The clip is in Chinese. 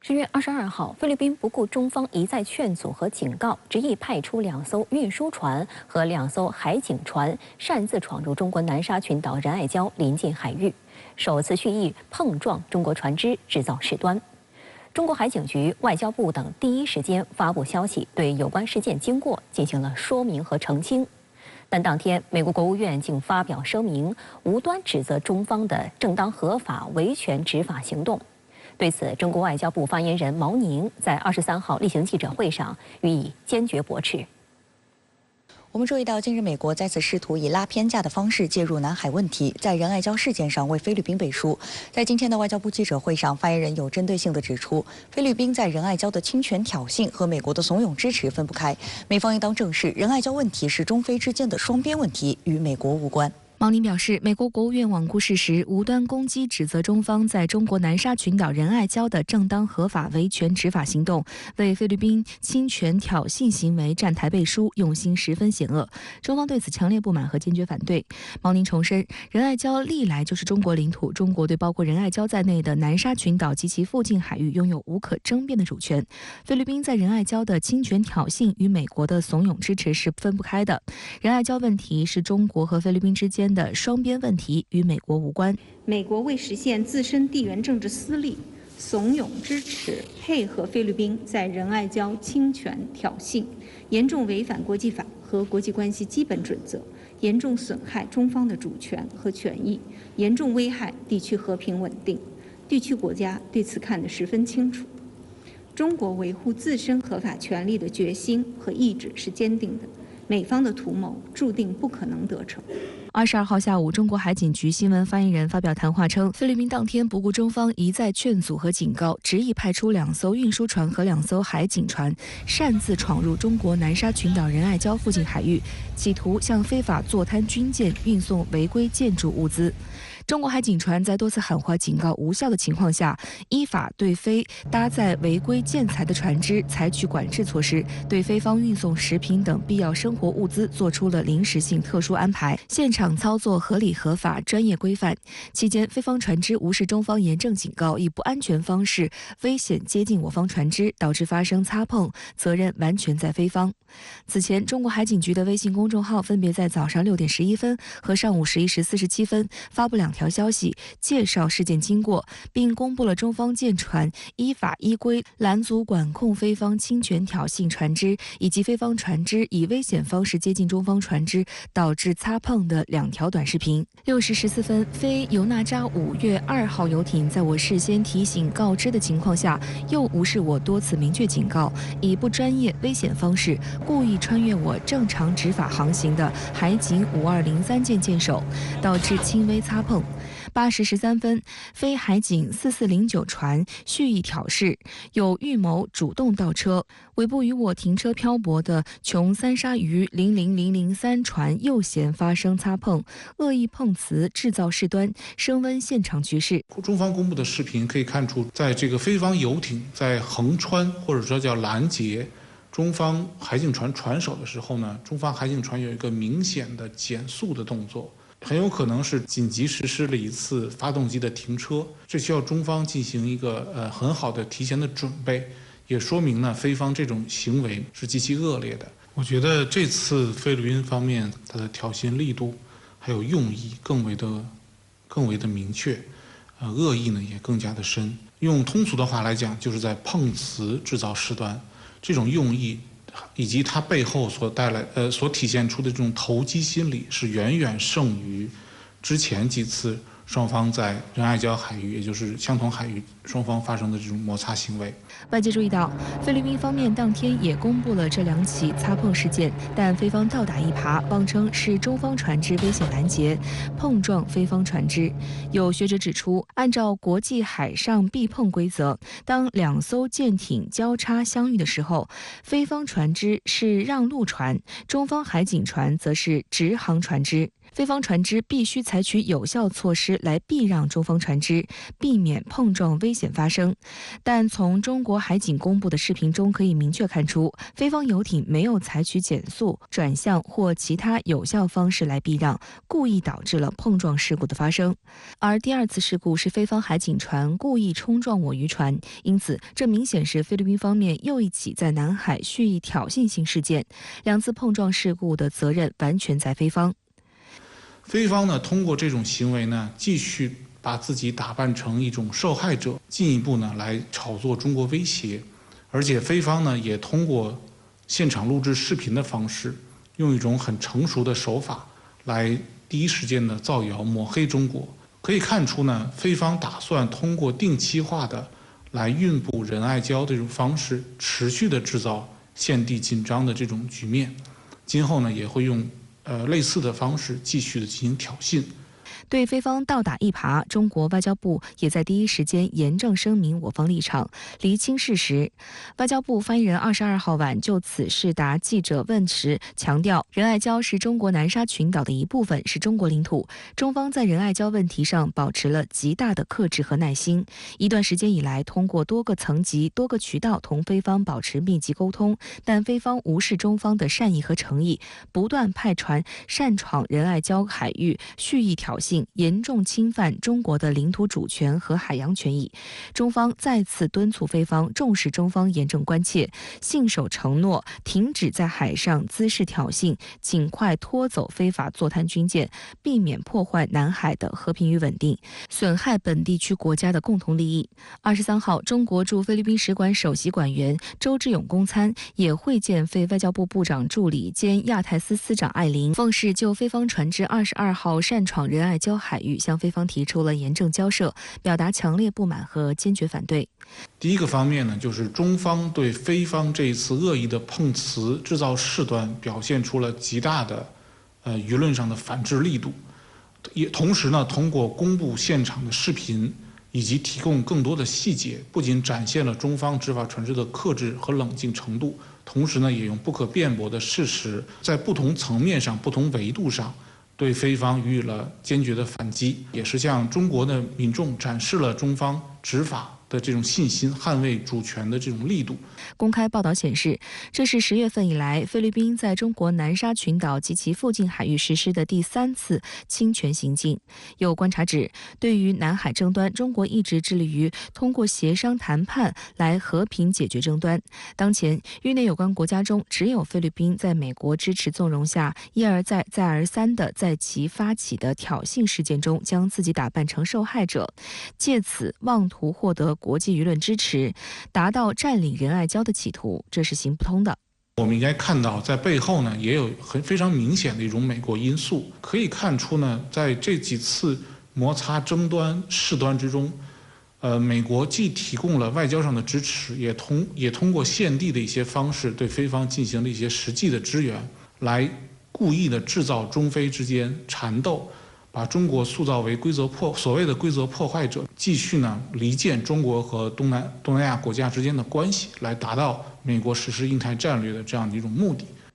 10月22号，菲律宾不顾中方一再劝阻和警告，执意派出2艘运输船和2艘海警船，擅自闯入中国南沙群岛仁爱礁临近海域，首次蓄意碰撞中国船只，制造事端。中国海警局、外交部等第一时间发布消息，对有关事件经过进行了说明和澄清。但当天，美国国务院竟发表声明，无端指责中方的正当合法维权执法行动。对此，中国外交部发言人毛宁在23号例行记者会上予以坚决驳斥。我们注意到，近日美国再次试图以拉偏架的方式介入南海问题，在仁爱礁事件上为菲律宾背书。在今天的外交部记者会上，发言人有针对性地指出，菲律宾在仁爱礁的侵权挑衅和美国的怂恿支持分不开，美方应当正视仁爱礁问题是中菲之间的双边问题，与美国无关。毛宁表示，美国国务院罔顾事实，无端攻击指责中方在中国南沙群岛仁爱礁的正当合法维权执法行动，为菲律宾侵权挑衅行为站台背书，用心十分险恶。中方对此强烈不满和坚决反对。毛宁重申，仁爱礁历来就是中国领土，中国对包括仁爱礁在内的南沙群岛及其附近海域拥有无可争辩的主权。菲律宾在仁爱礁的侵权挑衅与美国的怂恿支持是分不开的。仁爱礁问题是中国和菲律宾之间的双边问题，与美国无关。美国为实现自身地缘政治私利，怂恿支持配合菲律宾在仁爱礁侵权挑衅，严重违反国际法和国际关系基本准则，严重损害中方的主权和权益，严重危害地区和平稳定。地区国家对此看得十分清楚。中国维护自身合法权利的决心和意志是坚定的，美方的图谋注定不可能得逞。22号下午，中国海警局新闻发言人发表谈话称，菲律宾当天不顾中方一再劝阻和警告，执意派出2艘运输船和2艘海警船，擅自闯入中国南沙群岛仁爱礁附近海域，企图向非法坐滩军舰运送违规建筑物资。中国海警船在多次喊话警告无效的情况下，依法对非搭载违规建材的船只采取管制措施，对菲方运送食品等必要生活物资做出了临时性特殊安排，现场操作合理合法、专业规范。期间，菲方船只无视中方严正警告，以不安全方式危险接近我方船只，导致发生擦碰，责任完全在菲方。此前，中国海警局的微信公众号分别在早上6点11分和上午11时47分发布2条消息，介绍事件经过，并公布了中方舰船依法依规拦阻管控菲方侵权挑衅船只，以及菲方船只以危险方式接近中方船只导致擦碰的2条短视频。6时14分，菲尤纳扎5月2号游艇在我事先提醒告知的情况下，又无视我多次明确警告，以不专业危险方式故意穿越我正常执法航行的海警5203舰舰首，导致轻微擦碰。8时13分，菲海警4409船蓄意挑事，有预谋主动倒车，尾部与我停车漂泊的琼三鲨鱼00003船右舷发生擦碰，恶意碰瓷制造事端，升温现场局势。中方公布的视频可以看出，在这个菲方游艇在横穿或者说叫拦截中方海警船船首的时候呢，中方海警船有一个明显的减速的动作，很有可能是紧急实施了一次发动机的停车，这需要中方进行一个很好的提前的准备，也说明呢菲方这种行为是极其恶劣的。我觉得这次菲律宾方面它的挑衅力度还有用意更为的明确，恶意呢也更加的深。用通俗的话来讲，就是在碰瓷制造事端，这种用意以及它背后所体现出的这种投机心理，是远远胜于之前几次双方在仁爱礁海域，也就是相同海域双方发生的这种摩擦行为。外界注意到，菲律宾方面当天也公布了这2起擦碰事件，但菲方倒打一耙，妄称是中方船只危险拦截，碰撞菲方船只。有学者指出，按照国际海上避碰规则，当2艘舰艇交叉相遇的时候，菲方船只是让路船，中方海警船则是直航船只。菲方船只必须采取有效措施来避让中方船只，避免碰撞危险发生。但从中国海警公布的视频中可以明确看出，菲方游艇没有采取减速、转向或其他有效方式来避让，故意导致了碰撞事故的发生。而第二次事故是菲方海警船故意冲撞我渔船，因此这明显是菲律宾方面又一起在南海蓄意挑衅性事件。两次碰撞事故的责任完全在菲方。菲方呢，通过这种行为呢，继续把自己打扮成一种受害者，进一步呢来炒作中国威胁。而且菲方呢，也通过现场录制视频的方式，用一种很成熟的手法来第一时间的造谣抹黑中国。可以看出呢，菲方打算通过定期化的来运补仁爱礁这种方式，持续的制造现地紧张的这种局面。今后呢，也会用类似的方式继续的进行挑衅。对菲方倒打一耙，中国外交部也在第一时间严正声明我方立场，厘清事实。外交部发言人22号晚就此事答记者问时强调，仁爱礁是中国南沙群岛的一部分，是中国领土。中方在仁爱礁问题上保持了极大的克制和耐心。一段时间以来，通过多个层级、多个渠道同菲方保持密集沟通，但菲方无视中方的善意和诚意，不断派船擅闯仁爱礁海域，蓄意挑衅，严重侵犯中国的领土主权和海洋权益。中方再次敦促菲方重视中方严正关切，信守承诺，停止在海上滋事挑衅，尽快拖走非法坐滩军舰，避免破坏南海的和平与稳定，损害本地区国家的共同利益。23号，中国驻菲律宾使馆首席馆员周志勇公参也会见菲外交部部长助理兼亚太司司长艾琳，奉使就菲方船只22号擅闯仁爱礁海域向菲方提出了严正交涉，表达强烈不满和坚决反对。第一个方面呢，就是中方对菲方这一次恶意的碰瓷制造事端表现出了极大的舆论上的反制力度，也同时呢，通过公布现场的视频以及提供更多的细节，不仅展现了中方执法船只的克制和冷静程度，同时呢，也用不可辩驳的事实，在不同层面上、不同维度上，对菲方予以了坚决的反击，也是向中国的民众展示了中方执法的这种信心，捍卫主权的这种力度。公开报道显示，这是10月份以来菲律宾在中国南沙群岛及其附近海域实施的第3次侵权行径。有观察指，对于南海争端，中国一直致力于通过协商谈判来和平解决争端。当前，域内有关国家中，只有菲律宾在美国支持纵容下，一而再、再而三的在其发起的挑衅事件中将自己打扮成受害者，借此妄图获得国际舆论支持，达到占领仁爱礁的企图，这是行不通的。我们应该看到，在背后呢，也有非常明显的一种美国因素。可以看出呢，在这几次摩擦争端事端之中，美国既提供了外交上的支持，也通过现地的一些方式对菲方进行了一些实际的支援，来故意的制造中菲之间缠斗，把中国塑造为所谓的规则破坏者，继续呢离间中国和东南亚国家之间的关系，来达到美国实施印太战略的这样的一种目的。